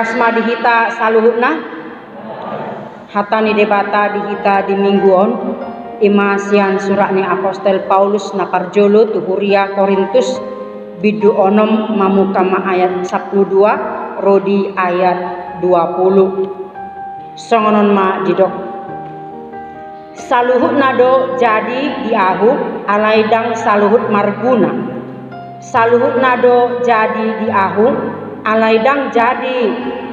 Dasma dihita saluhutna hatani debata dihita di mingguon imasian surakni Apostel Paulus na parjolo tuhuria Korintus bidu onom mamukama ayat 12 rodi ayat 20 songonon ma didok saluhut nado jadi diahu alaidang saluhut marguna saluhut nado jadi diahu alaidang jadi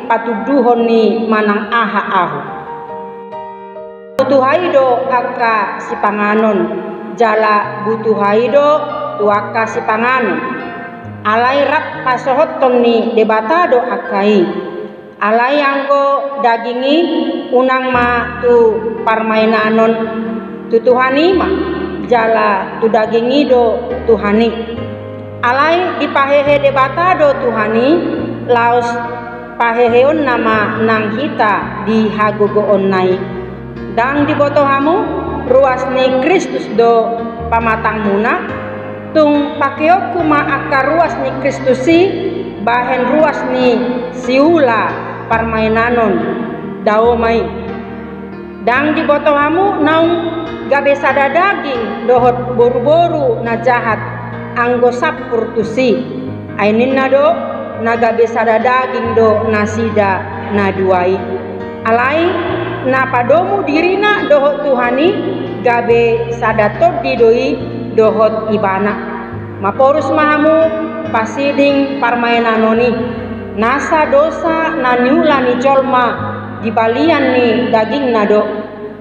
patuduhon ni manang aha ahu butuhaido aka si panganon jala butuhaido tuaka si panganon alai rak pasohoton ni debatado akai alai anggo dagingi unang ma tu parmainanon tu tuhani ma jala tu dagingi do tuhani alai dipahehe debatado tuhani laos paheheon nama nang hita di hagogoon nai dang dibotohamu ruas ni Kristus do pamatang muna tung pakeoku ma akar ruas ni Kristusi bahen ruas ni siula parmainanon dao mai dang dibotohamu naung gabe sada daging dohot boru-boru na jahat anggo sapur tusi ainin nado na gabe sada daging do nasida na duai alai na padomu dirina dohot tuhani gabe sada todi doi dohot ibana maporus mahamu pasiding parmainanoni nasa dosa na niula ni jolma di balian ni daging nado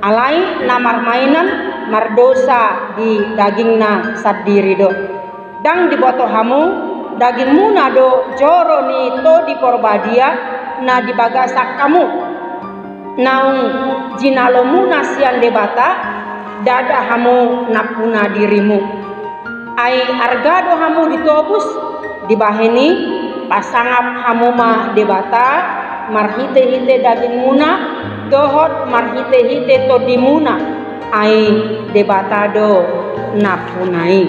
alai na marmainan mardosa di daging na sadiri do dang dibotohamu dagingmu nado joro ni to di porbadia na dibagasak kamu naung jinalomu nasian debata dada hamu napuna dirimu ai argado hamu ditobus dibaheni pasangap hamu ma debata marhite-hite daging muna dohot marhite-hite to dimuna ai debata do napunai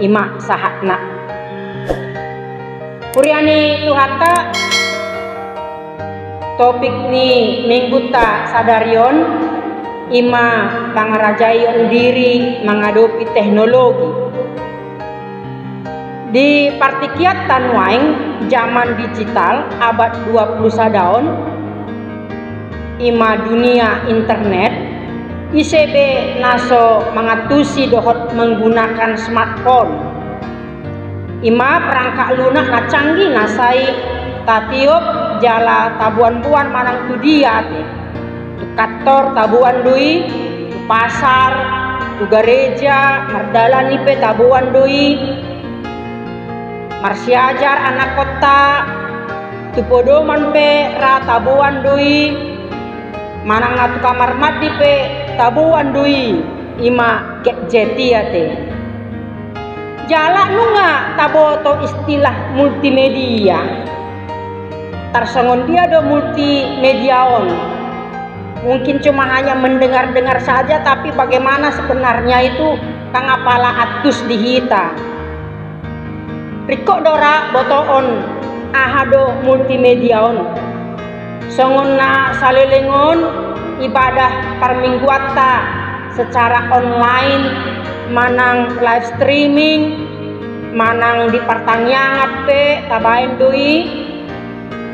ima sahakna Puriani tuhata topik ni mingguta sadarion ima pangarajayon diri menghadapi teknologi di partikiat tanwaing zaman digital abad 20 sadaon ima dunia internet ICB naso mengatusi dohot menggunakan smartphone ima perangkat lunak na canggih nasai tatiup jala tabuan-buan manang tu dia tu kantor tabuan dui tu pasar tu gereja mardalan ipe tabuan dui marsiajar anak kota tu podoman pe ra tabuan dui manang atu kamar mandi pe tabuan dui ima jetia te jala nunga taboto istilah multimedia tarsongon dia do multimediaon mungkin cuma hanya mendengar-dengar saja tapi bagaimana sebenarnya itu kang apala atus dihita riko dora botoon ahado multimediaon songon na salelengon ibadah parmingguata secara online manang live streaming manang di pertanyaan pe tabain doi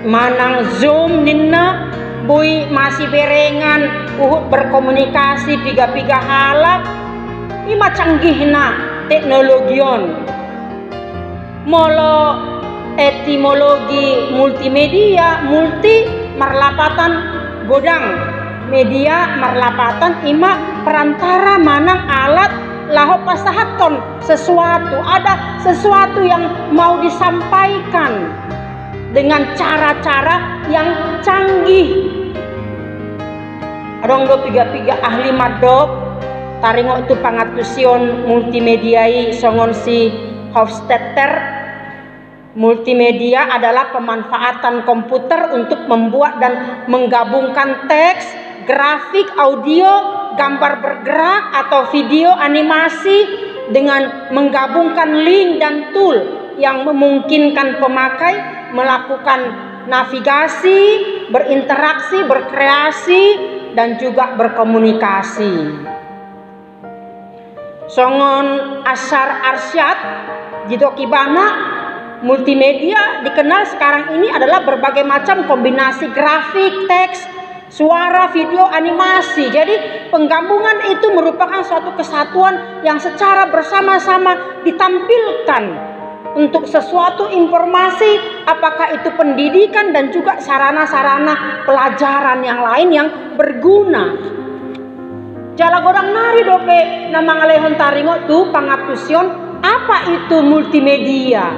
manang zoom ninna bui masih berengan uhut berkomunikasi piga-piga halak ima canggihna teknologion molo etimologi multimedia multi marlapatan godang media marlapatan ima perantara manang alat laho pasahaton sesuatu ada sesuatu yang mau disampaikan dengan cara-cara yang canggih adong do piga-piga ahli madop taringok tu pangatusion multimediai songon si Hofstetter multimedia adalah pemanfaatan komputer untuk membuat dan menggabungkan teks, grafik, audio, gambar bergerak atau video animasi dengan menggabungkan link dan tool yang memungkinkan pemakai melakukan bernavigasi, berinteraksi, berkreasi, dan juga berkomunikasi. Songon Ashar Arsyad Jidokibana, multimedia dikenal sekarang ini adalah berbagai macam kombinasi grafik, teks, suara, video, animasi. Jadi penggabungan itu merupakan suatu kesatuan yang secara bersama-sama ditampilkan untuk sesuatu informasi, apakah itu pendidikan dan juga sarana-sarana pelajaran yang lain yang berguna. Jala godang nari dope nama ngalehon taringo tu pangatusion apa itu multimedia.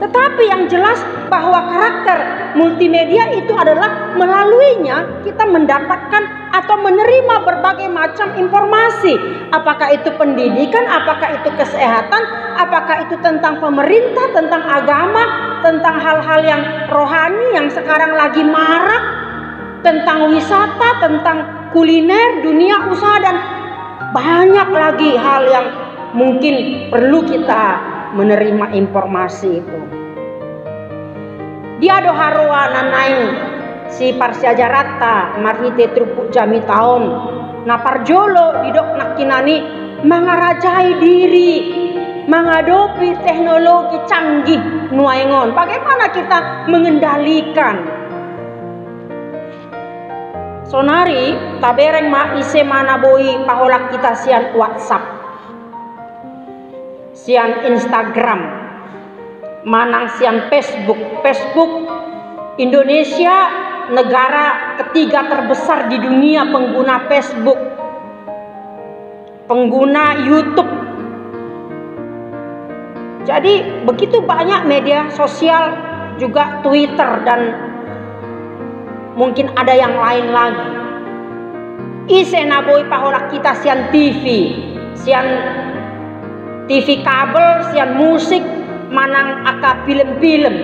Tetapi yang jelas bahwa karakter multimedia itu adalah melaluinya kita mendapatkan atau menerima berbagai macam informasi. Apakah itu pendidikan, apakah itu kesehatan, apakah itu tentang pemerintah, tentang agama, tentang hal-hal yang rohani yang sekarang lagi marak, tentang wisata, tentang kuliner, dunia usaha, dan banyak lagi hal yang mungkin perlu kita menerima informasi itu. Dia doharoa nanain si Parsiajarata marhite trupuk jami tahun naparjolo didok nakinani mangarajai diri menghadapi teknologi canggih nuaingon. Bagaimana kita mengendalikan? Sonari tabereng ma ise mana boi paholak kita sian WhatsApp, sian Instagram, manang sian Facebook Indonesia negara ketiga terbesar di dunia pengguna Facebook, pengguna YouTube. Jadi begitu banyak media sosial, juga Twitter dan mungkin ada yang lain lagi. Ise naboi paholak kita sian TV kabel, sian musik, manang aka film-film.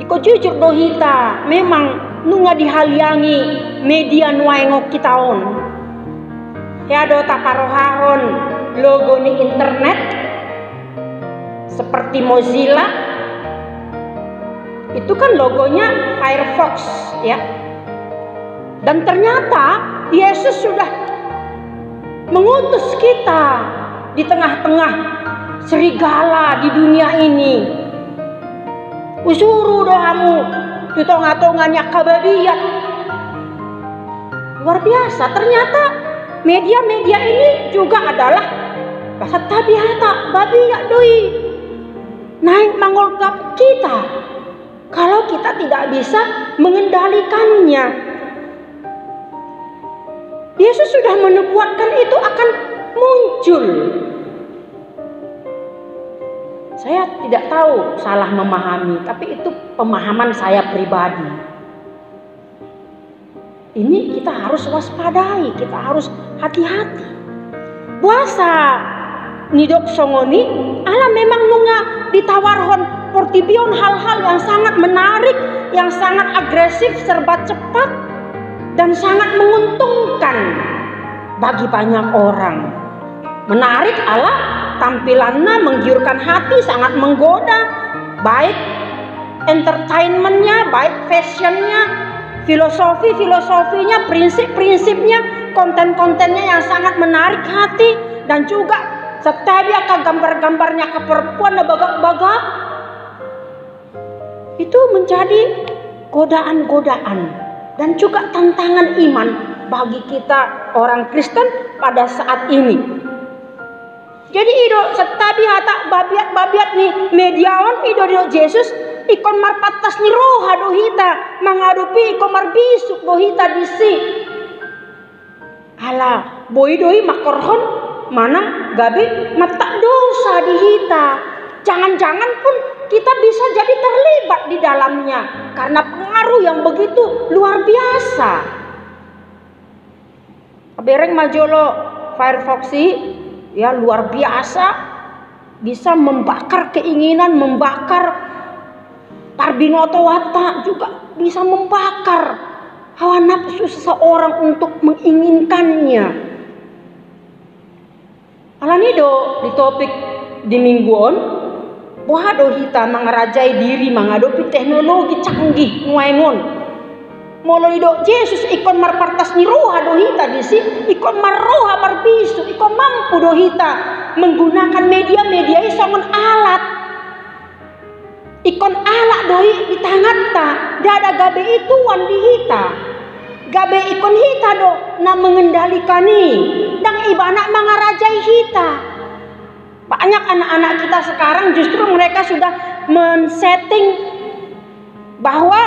Iko jujur dohita, memang nunga dihaliangi media nuaengok kitaon. Heado taparohahon logo ni internet seperti Mozilla. Itu kan logonya Firefox, ya. Dan ternyata Yesus sudah mengutus kita di tengah-tengah serigala di dunia ini. Usuru doamu tutonga-tonganya kababiyat. Luar biasa, ternyata media-media ini juga adalah bahasa tabiata babiyat doi. Naik mangolgap kita kalau kita tidak bisa mengendalikannya. Yesus sudah menubuatkan itu akan muncul. Saya tidak tahu salah memahami, tapi itu pemahaman saya pribadi. Ini kita harus waspadai, kita harus hati-hati. Puasa nidok songoni, ala memang nunga ditawarhon portibion hal-hal yang sangat menarik, yang sangat agresif, serba cepat, dan sangat menguntungkan bagi banyak orang. Menarik ala tampilannya menggiurkan hati, sangat menggoda, baik entertainmentnya, baik fashionnya, filosofinya, prinsip-prinsipnya, konten-kontennya yang sangat menarik hati, dan juga setiap gambar-gambarnya ke perempuan bagak-bagak itu menjadi godaan-godaan dan juga tantangan iman bagi kita orang Kristen pada saat ini. Jadi ido setabi hata babiat ni mediaon ido Yesus ikon marpatas ni roha dohita mengadupi ikon marbisuk dohita disi. Ala boy doi makorhon mana gabi mata dosa dihita. Jangan-jangan pun kita bisa jadi terlibat di dalamnya karena pengaruh yang begitu luar biasa. Bereng majolo Firefoxi ya luar biasa, bisa membakar keinginan, membakar parbinoto wata, juga bisa membakar hawa nafsu seseorang untuk menginginkannya. Alanido di topik di mingguan Bohado hita mangarajai diri menghadapi teknologi canggih nguengon. Molo idok Yesus ikon marpartas ni roha do hita disi, ikon marroha marbisu, ikon mampu do hita menggunakan media-media isongon alat. Ikon alat doi di tangan ta, dada gabe ituan di hita. Gabe ikon hita do na mengendalikan dan ibana mangarajai hita. Banyak anak-anak kita sekarang justru mereka sudah men-setting bahwa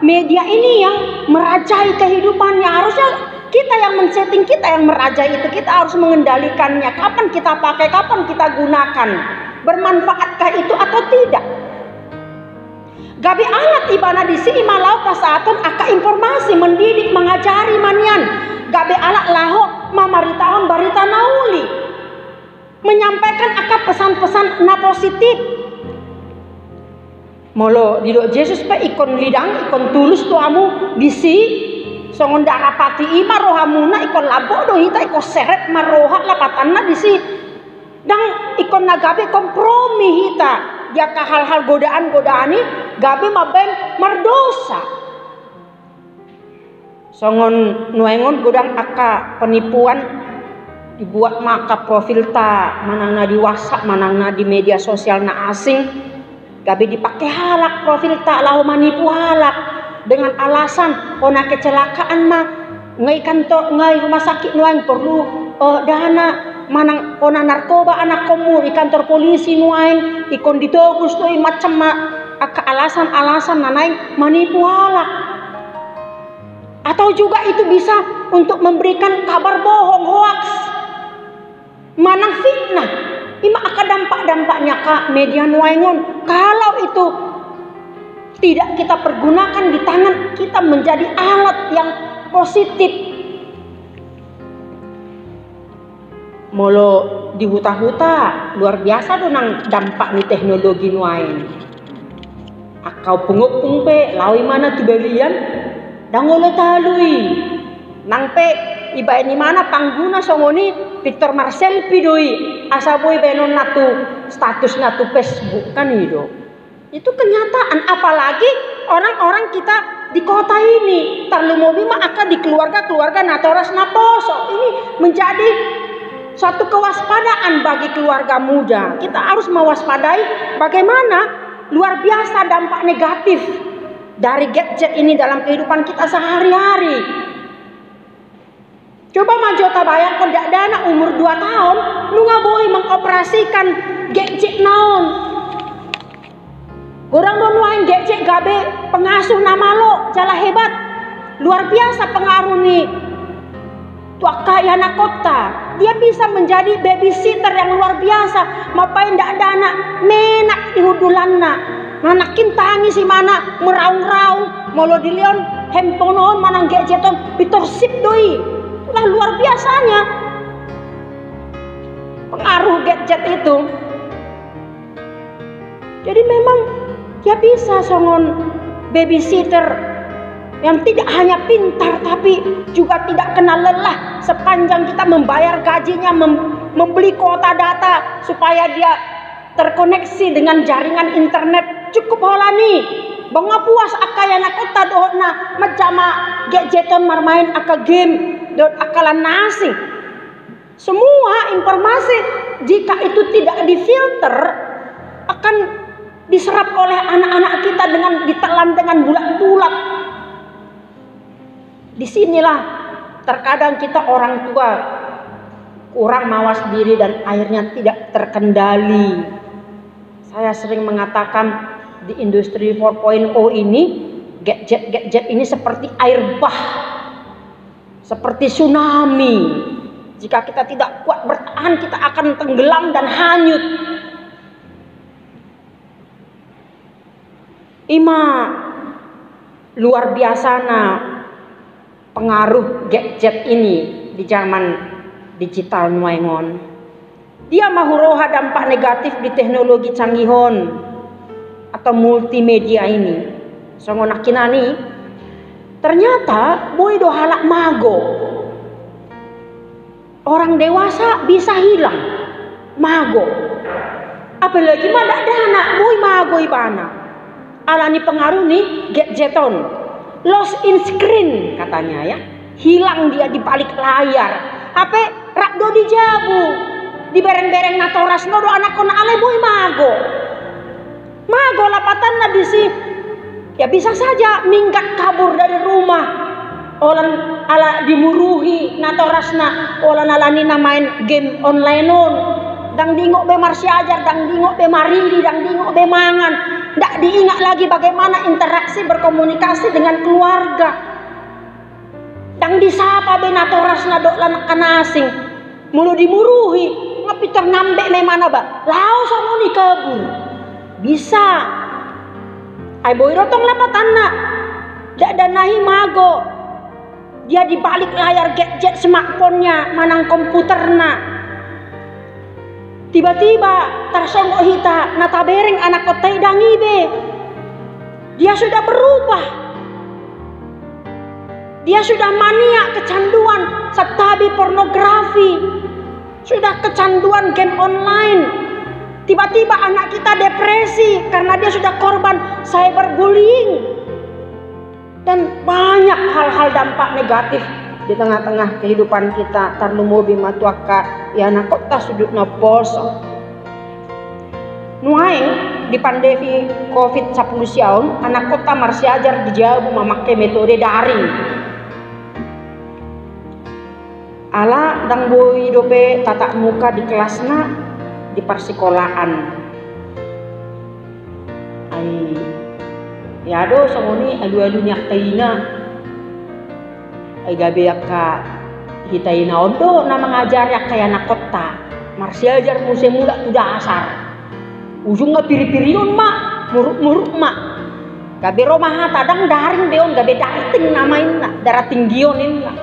media ini yang merajai kehidupannya. Harusnya kita yang men-setting, kita yang merajai itu. Kita harus mengendalikannya. Kapan kita pakai, kapan kita gunakan. Bermanfaatkah itu atau tidak? Gabi alat ibana di sini malau pasaton aka informasi mendidik mengajari manian. Gabi alat laho mamaritaon barita nauli. Menyampaikan akan pesan-pesan na positif. Molo didok Yesus pe ikon lidang ikon tulus tu amu bisi songon darapati ima rohamuna ikon labo do hita ikon seret maroha lapatanna disi dang ikon nagabe kompromi hita dia ka hal-hal godaan-godaani gabe maben mardosa songon nuengon godang aka penipuan dibuat maka profil ta manangna di WhatsApp manangna di media sosial na asing gabe dipakai halak profil ta lahu manipu halak dengan alasan ona kecelakaan mah ngai kantor ngai rumah sakit nuang perlu dana manang ona narkoba anak komu di kantor polisi nuang ikon ditobus tuh macam aka alasan-alasan nanaing manipu halak atau juga itu bisa untuk memberikan kabar bohong hoax manang fitnah ima akan dampak-dampaknya kak media nuengon kalau itu tidak kita pergunakan di tangan kita menjadi alat yang positif. Molo di huta-huta luar biasa tuh nang dampak nih teknologi nuain akau pengupung pe lawi mana tu belian dangolo talui nang pe iba ini mana pangguna songoni Victor Marcel pidoi asaboy benon natu status natu Facebook kan itu kenyataan apalagi orang-orang kita di kota ini terlumobi mah akan di keluarga natoras naposo ini menjadi suatu kewaspadaan bagi keluarga muda. Kita harus mewaspadai bagaimana luar biasa dampak negatif dari gadget ini dalam kehidupan kita sehari-hari. Coba majota bayang kon dak dana umur 2 tahun lu ngaboi mengoperasikan gadget naon. Gorang don wain gadget gabe pengasuh nama lo jala hebat. Luar biasa pengaruh nih. Tua kaya anak kota. Dia bisa menjadi babysitter yang luar biasa. Mapain dak dana menak di hudulanna. Nanakin tangi si mana meraung-raung molo dilion handphone manang gadgeton pitorsip doi. Lah luar biasanya pengaruh gadget itu. Jadi memang dia bisa songon babysitter yang tidak hanya pintar tapi juga tidak kenal lelah sepanjang kita membayar gajinya membeli kuota data supaya dia terkoneksi dengan jaringan internet cukup holani. Bangga puas akayana kota dohna macama gadgeton marmain aka game dot akalan nasi. Semua informasi jika itu tidak difilter akan diserap oleh anak-anak kita dengan ditelan dengan bulat-bulat. Disinilah terkadang kita orang tua kurang mawas diri dan akhirnya tidak terkendali. Saya sering mengatakan di industri 4.0 ini gadget ini seperti air bah, seperti tsunami. Jika kita tidak kuat bertahan kita akan tenggelam dan hanyut. Ima luar biasa pengaruh gadget ini di zaman digital nuengon. Dia mahuroha dampak negatif di teknologi canggihon atau multimedia ini. Songonak kinani ternyata boy do halak mago. Orang dewasa bisa hilang mago. Apalagi mana ada anak boy magoi bana. Alani pengaruh nih gadgeton, lost in screen katanya ya, hilang dia di balik layar. HP rakdo dijabu, di bereng-bereng natoras nodo anak kona ale boy mago lapatan na disi. Ya bisa saja minggat kabur dari rumah, olan ala dimuruhi natorasna, olan alani na main game online on. Dang dingok be marsi ajar, dang dingok be mariri, dang dingok be mangan. Ndak diingat lagi bagaimana interaksi berkomunikasi dengan keluarga. Dang disapa be natorasna dok lanak kanasing. Mulu dimuruhi, ngapi ternambe me mana ba? Lau sama ni kabur. Bisa. Ai boy rotong lapatan nak. Dak danahi mago. Dia di balik layar gadget smartphone-nya, manang komputerna. Tiba-tiba tersongok hita nata bereng anak kotai dangibe. Dia sudah berubah. Dia sudah mania kecanduan satabi pornografi. Sudah kecanduan game online. Tiba-tiba anak kita depresi karena dia sudah korban cyberbullying. Dan banyak hal-hal dampak negatif di tengah-tengah kehidupan kita. Tarlumo bimatuaka ya anak kota sudut naposo. Nuaing di pandemi COVID-10 siaun, anak kota marsi ajar dijabu memakai metode daring. Ala dang boy dope tatap muka di kelasna di persekolahan. Ai ya do samoni alu-alu nyak taina. Ai gabe yakka hitaina ondo na mengajar yak kaya anak kota. Marsi ajar musim mula tu dasar. Ujungnya piri-pirion mak, muruk-muruk mak. Gabe romah tadang daring beon gabe dating namain na, darah tinggionin na.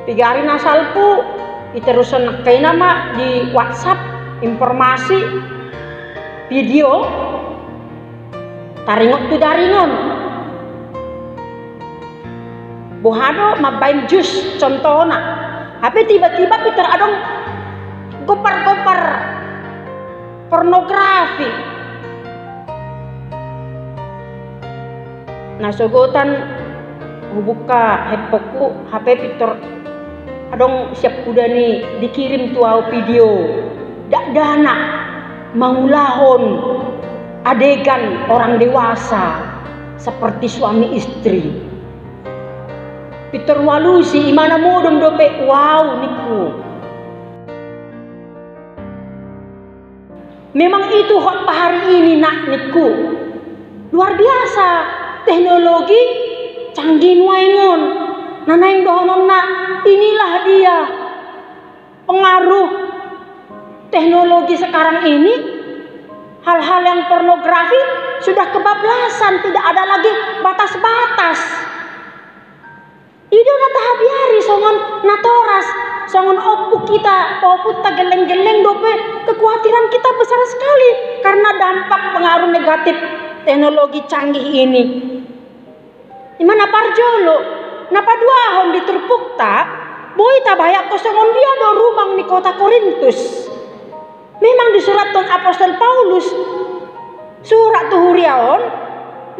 Pigarin asalku iterusan nakay nama di WhatsApp informasi video taringot tu daringon. Bohado mabain jus contohna. Tapi tiba-tiba Peter adong gopar-gopar pornografi. Nah sogotan buka hepoku HP Peter adong siap kuda nih dikirim tuau video dak dana mangulahon adegan orang dewasa seperti suami istri. Peter walusi imana modom dope wow niku. Memang itu hot hari ini nak niku. Luar biasa teknologi canggih nuaingon. Nanaing dohonon nak inilah dia pengaruh teknologi sekarang ini. Hal-hal yang pornografi sudah kebablasan, tidak ada lagi batas-batas. Ido nata habiari songon natoras, songon opuk kita, opuk ta geleng-geleng dope, kekhawatiran kita besar sekali karena dampak pengaruh negatif teknologi canggih ini. Dimana parjolo, napa dua hon diterpuk tak, boy tak banyak kosongon dia do rumang di kota Korintus. Memang di surat Tuhan Apostol Paulus, surat tuhuriaon,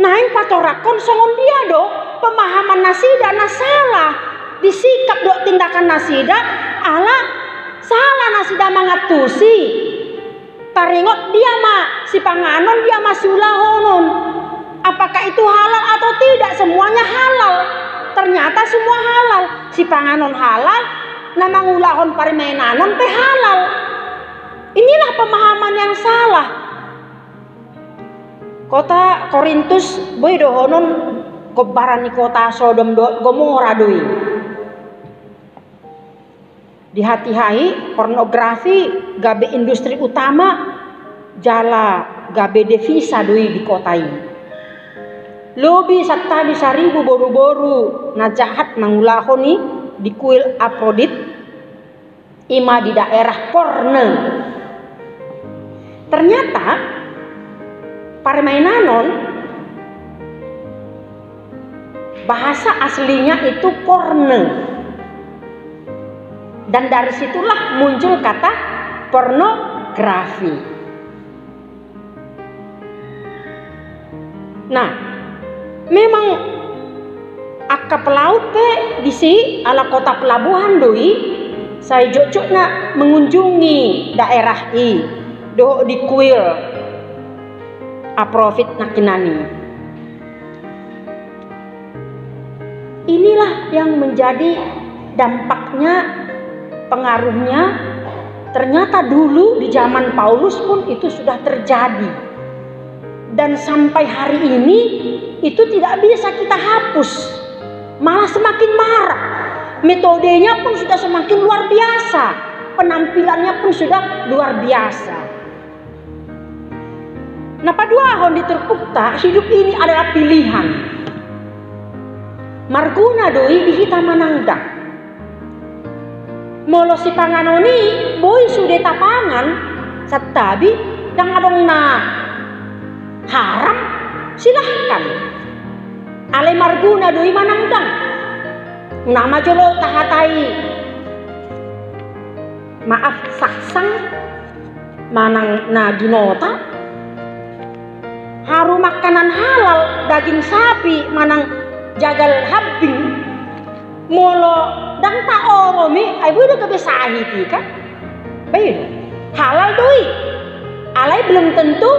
naing patorakon songon dia do, pemahaman nasida na salah, disikap do tindakan nasida, ala salah nasida mangatusi. Taringot dia ma, si panganon dia masulahonon. Apakah itu halal atau tidak? Semuanya halal. Ternyata semua halal. Si panganon halal, namang ulahon parimainanon teh halal. Inilah pemahaman yang salah. Kota Korintus boy dohonon kobaran di kota Sodom Gomora doi. Di hati-hai pornografi gabe industri utama jala gabe devisa doi di kota ini. Lobi satta bisa ribu boru-boru na jahat mangulahoni di kuil Aprodit ima di daerah Korne. Ternyata parmainanon bahasa aslinya itu Korne. Dan dari situlah muncul kata pornografi. Nah, memang akka pelaut pe disi ala kota pelabuhan doi saya jocok nak mengunjungi daerah do di kuil aprofit nakinani. Inilah yang menjadi dampaknya, pengaruhnya. Ternyata dulu di zaman Paulus pun itu sudah terjadi. Dan sampai hari ini itu tidak bisa kita hapus. Malah semakin marak. Metodenya pun sudah semakin luar biasa. Penampilannya pun sudah luar biasa. Nah, paduahon diterpukta hidup ini adalah pilihan. Marguna doi dihita manangda. Molo si panganoni boy sudah tapangan satabi dang adong na haram silahkan. Ale marguna doi manangdang. Nama jolo tahatai. Maaf saksang manang na ginota. Haru makanan halal daging sapi manang jagal habing. Molo dang taongomi ay budak kebiasaan itu kan. Baik. Halal doi. Alai belum tentu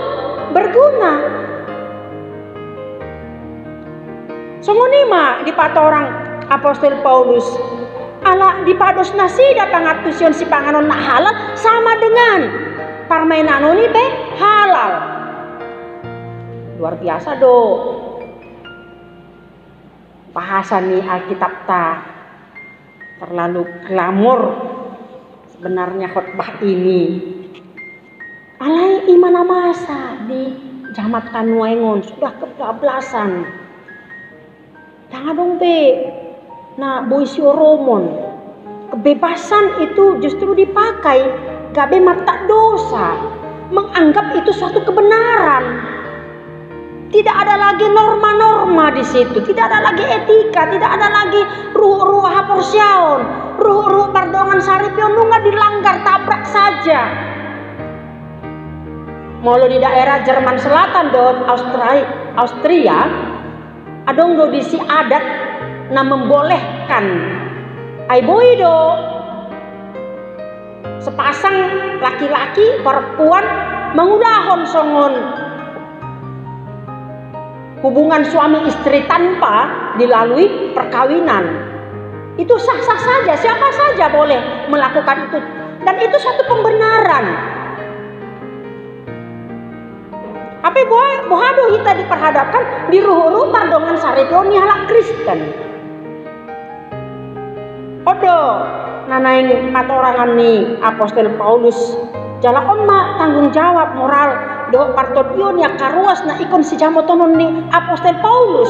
berguna. Songonima di patorang Apostol Paulus ala di pados nasida pangatusion si panganon nak halal sama dengan parmainan ini teh halal. Luar biasa do. Bahasa nih Alkitab ta terlalu glamor sebenarnya khotbah ini. Alai imana masa di Jamat Kanuengon sudah kebablasan. Jangan dong be. Nah, boisio Romon. Kebebasan itu justru dipakai gabe mata dosa. Menganggap itu suatu kebenaran. Tidak ada lagi norma-norma di situ. Tidak ada lagi etika. Tidak ada lagi ruh-ruh haporsiaon. Ruh-ruh pardongan saripion nunggah dilanggar, tabrak saja. Molo di daerah Jerman Selatan don Austria adong do disi adat na membolehkan ai boido sepasang laki-laki perempuan mengudahon songon hubungan suami istri tanpa dilalui perkawinan. Itu sah-sah saja, siapa saja boleh melakukan itu dan itu suatu pembenaran. Apa bohado kita diperhadapkan di ruh-ruh pardongan sariponi halak Kristen. Odo nanaing patorangan ni Apostol Paulus jala onma tanggung jawab moral do partotion ya karuas na ikon si jamotonon ni Apostol Paulus.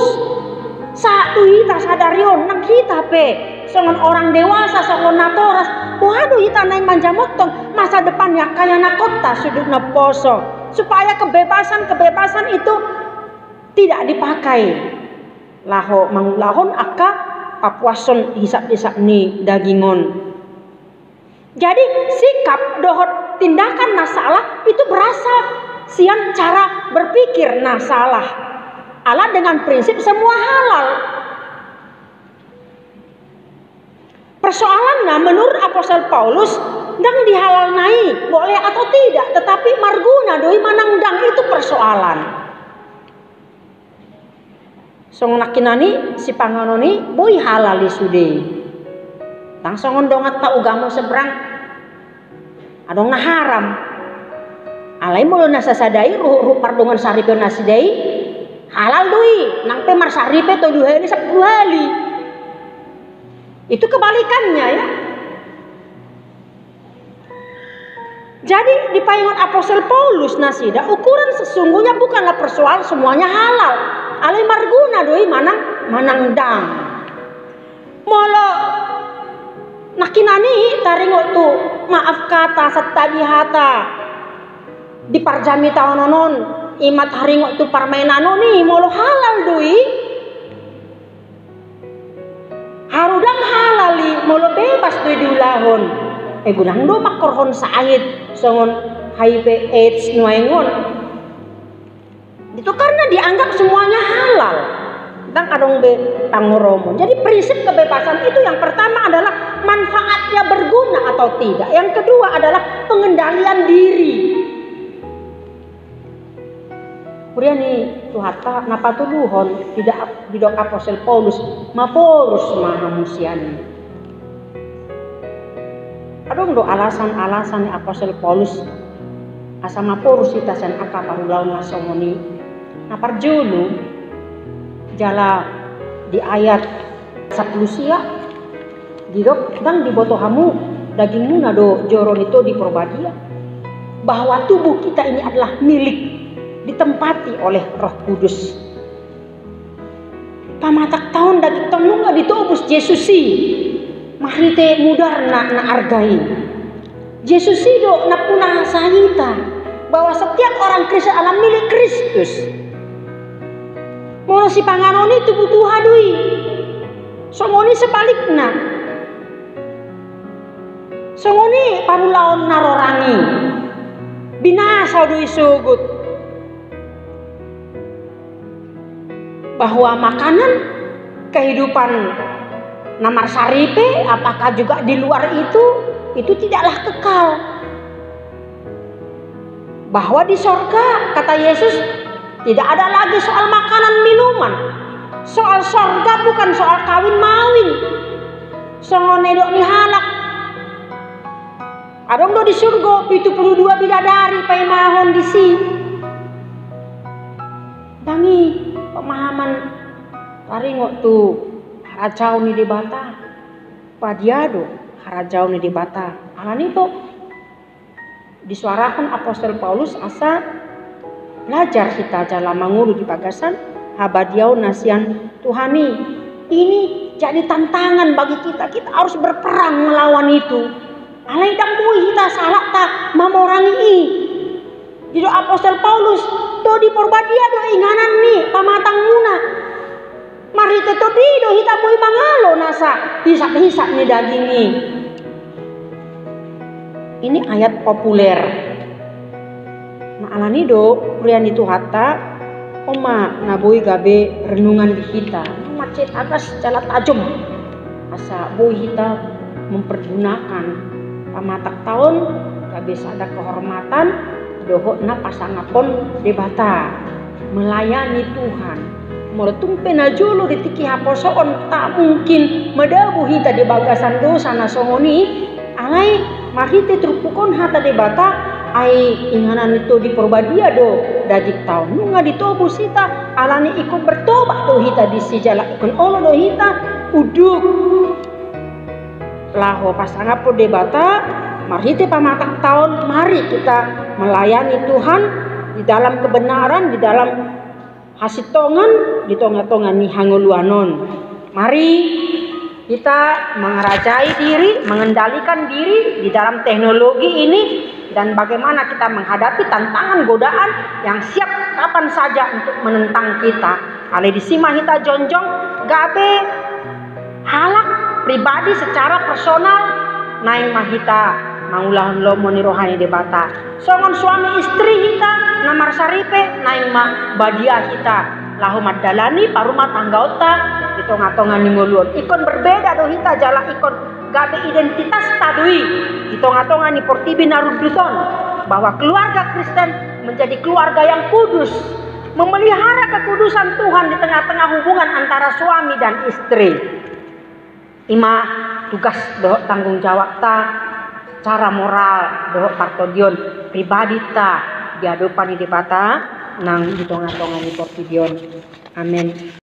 Satu kita sadarion nang kita pe songon orang dewasa songon natoras bohado kita naing manjamotong masa depannya kaya na kota sudut na poso. Supaya kebebasan itu tidak dipakai. Laho mangulahon aka papuason hisap-hisap ni dagingon. Jadi sikap dohot tindakan nasalah itu berasal sian cara berpikir nasalah. Allah dengan prinsip semua halal. Persoalannya menurut Apostol Paulus dang dihalal naik boleh atau tidak, tetapi marguna doi manangdang itu persoalan. Song nakinani si panganoni boy halal sude. Tang songon dongat ta ugamo seberang adong na haram. Alai mulu nasasadai ruh pardongan saripon nasidai halal doi nang pe marsaripe to duhali 10 hali. Itu kebalikannya ya. Jadi di payangan Apostol Paulus nasida ukuran sesungguhnya bukanlah persoalan semuanya halal. Alai marguna doi manangdang. Molo nakinani taringo tu maaf kata satabi hata diparjami taononon imat haringo tu parmainanoni molo halal doi. Harudang halali molo bebas do diulahon. Gunang do makorhon sait songon HIV AIDS nuengon. Itu karena dianggap semuanya halal. Tang kadang be tangoromo. Jadi prinsip kebebasan itu yang pertama adalah manfaatnya berguna atau tidak. Yang kedua adalah pengendalian diri. Kemudian nih tuhata napa tuluhon tidak didok Apostel Paulus maporus mahamusiani. Adong do alasan-alasan Apostel Paulus asa maporus kita sen aka parulaun ngasongoni. Napar julu jala di ayat 10 sia didok dan dibotohamu dagingmu nado joron itu diperbadia bahwa tubuh kita ini adalah milik ditempati oleh Roh Kudus. Pamatak tahun daging temu nggak ditobus Yesusi mahrite mudar na argai Yesusi do na punah sahita bahwa setiap orang Kristen adalah milik Kristus. Mau si panganoni tubuh Tuhanui songoni sebaliknya songoni parulaon narorangi binasa dui sugut bahwa makanan kehidupan namar saripe apakah juga di luar itu tidaklah kekal. Bahwa di sorga kata Yesus tidak ada lagi soal makanan minuman. Soal sorga bukan soal kawin mawin. Songone dok nihalak. Adong do di surga 72 bidadari paimahon di si. Dangi pemahaman taringok tu harajau ni di bata. Padiado harajau ni di bata. Alan itu disuarakan Apostel Paulus asa belajar kita jalan mangulu di bagasan habadiau nasian Tuhani. Ini jadi tantangan bagi kita. Kita harus berperang melawan itu. Alai dambui kita salah tak mamorangi. Jadi Apostel Paulus do di porbadia do inganan nih pamatang muna. Mari tetopi do hita bui mangalo nasa hisap-hisap nih daging nih. Ini ayat populer. Nah alani do kurian itu hatta oma naboi gabe renungan di kita macet atas jalan tajam asa boi kita mempergunakan pamatak tahun gabe sada kehormatan doho na pasangapon debata melayani Tuhan meretumpe na jolo ditiki haposoon tak mungkin medabu hita di bagasan dosa na songoni alai mahite trupukon hata debata ai inganan itu di porbadia do daging tahun nunga ditobus hita alani ikut bertobat do hita di si jala ikon olo do hita uduk laho pasangapo debata marite pamatak tahun mari kita melayani Tuhan di dalam kebenaran di dalam hasitongan di tonga-tonga ni hanguluanon. Mari kita mengerajai diri, mengendalikan diri di dalam teknologi ini dan bagaimana kita menghadapi tantangan godaan yang siap kapan saja untuk menentang kita. Ale disima kita jonjong gabe halak pribadi secara personal naing mahita mangulahon lomo ni rohani debata. Songon suami istri kita namar saripe naing ma badia kita lahu madalani paruma tanggauta di tonga-tonga ni nguluon. Ikon berbeda do hita jala ikon gabe identitas tadui di tonga-tonga ni portibi naruduton bahwa keluarga Kristen menjadi keluarga yang kudus, memelihara kekudusan Tuhan di tengah-tengah hubungan antara suami dan istri. Ima tugas doh tanggung jawab ta cara moral doh partodion pribadi ta di hadapan di debata nang di tonga-tonga ni portibion. Amin.